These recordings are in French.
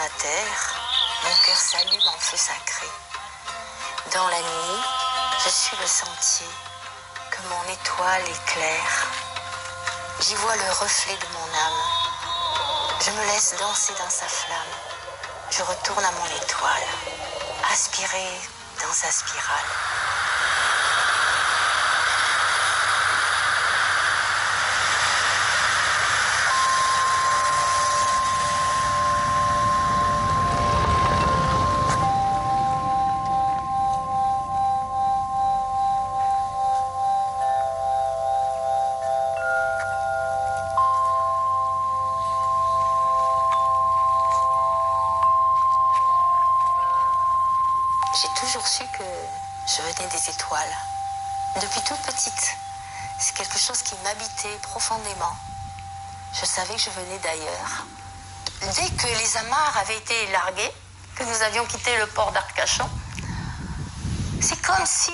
la terre, mon cœur s'allume en feu sacré. Dans la nuit, je suis le sentier que mon étoile éclaire. J'y vois le reflet de mon âme. Je me laisse danser dans sa flamme. Je retourne à mon étoile, aspirée dans sa spirale. J'ai toujours su que je venais des étoiles. Depuis toute petite, c'est quelque chose qui m'habitait profondément. Je savais que je venais d'ailleurs. Dès que les amarres avaient été larguées, que nous avions quitté le port d'Arcachon, c'est comme si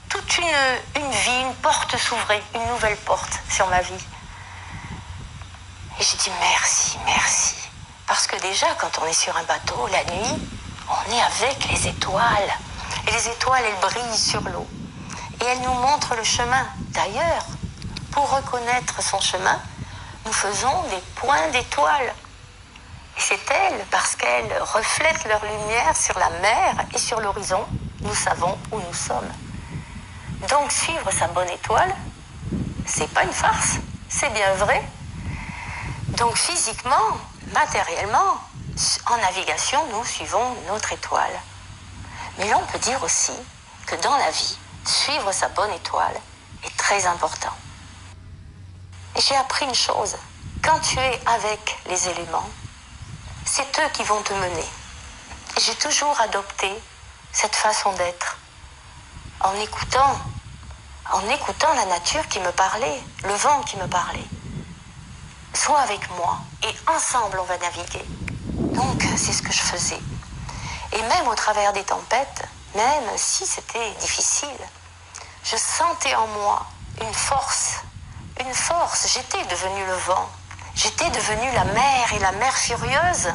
toute une vie, une porte s'ouvrait, une nouvelle porte sur ma vie. Et j'ai dit merci, merci. Parce que déjà, quand on est sur un bateau, la nuit, on est avec les étoiles. Et les étoiles, elles brillent sur l'eau. Et elles nous montrent le chemin. D'ailleurs, pour reconnaître son chemin, nous faisons des points d'étoiles. Et c'est elles, parce qu'elles reflètent leur lumière sur la mer et sur l'horizon, nous savons où nous sommes. Donc suivre sa bonne étoile, c'est pas une farce, c'est bien vrai. Donc physiquement, matériellement, en navigation, nous suivons notre étoile. Mais l'on peut dire aussi que dans la vie, suivre sa bonne étoile est très important. Et j'ai appris une chose, quand tu es avec les éléments, c'est eux qui vont te mener. Et j'ai toujours adopté cette façon d'être, en écoutant la nature qui me parlait, le vent qui me parlait. Sois avec moi et ensemble on va naviguer. Donc c'est ce que je faisais. Et même au travers des tempêtes, même si c'était difficile, je sentais en moi une force. J'étais devenue le vent. J'étais devenue la mer et la mer furieuse.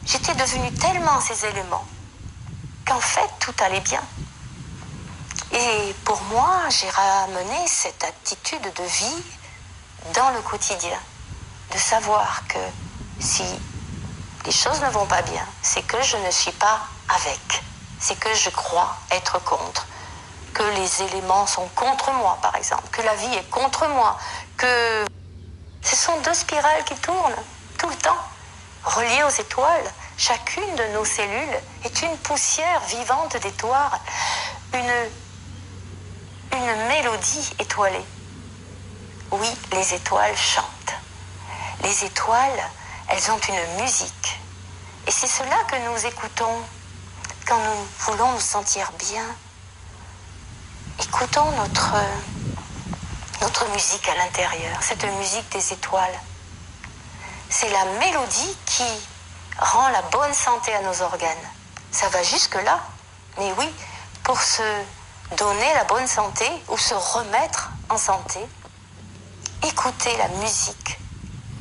J'étais devenue tellement ces éléments qu'en fait tout allait bien. Et pour moi, j'ai ramené cette attitude de vie dans le quotidien. De savoir que si les choses ne vont pas bien, c'est que je ne suis pas avec. C'est que je crois être contre. Que les éléments sont contre moi, par exemple. Que la vie est contre moi. Que ce sont deux spirales qui tournent tout le temps, reliées aux étoiles. Chacune de nos cellules est une poussière vivante d'étoiles. Une mélodie étoilée. Oui, les étoiles chantent. Les étoiles, elles ont une musique. Et c'est cela que nous écoutons quand nous voulons nous sentir bien. Écoutons notre musique à l'intérieur, cette musique des étoiles. C'est la mélodie qui rend la bonne santé à nos organes. Ça va jusque-là. Mais oui, pour se donner la bonne santé ou se remettre en santé, écoutez la musique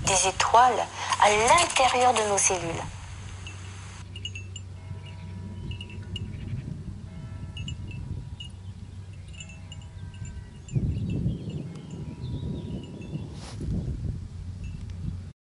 des étoiles à l'intérieur de nos cellules.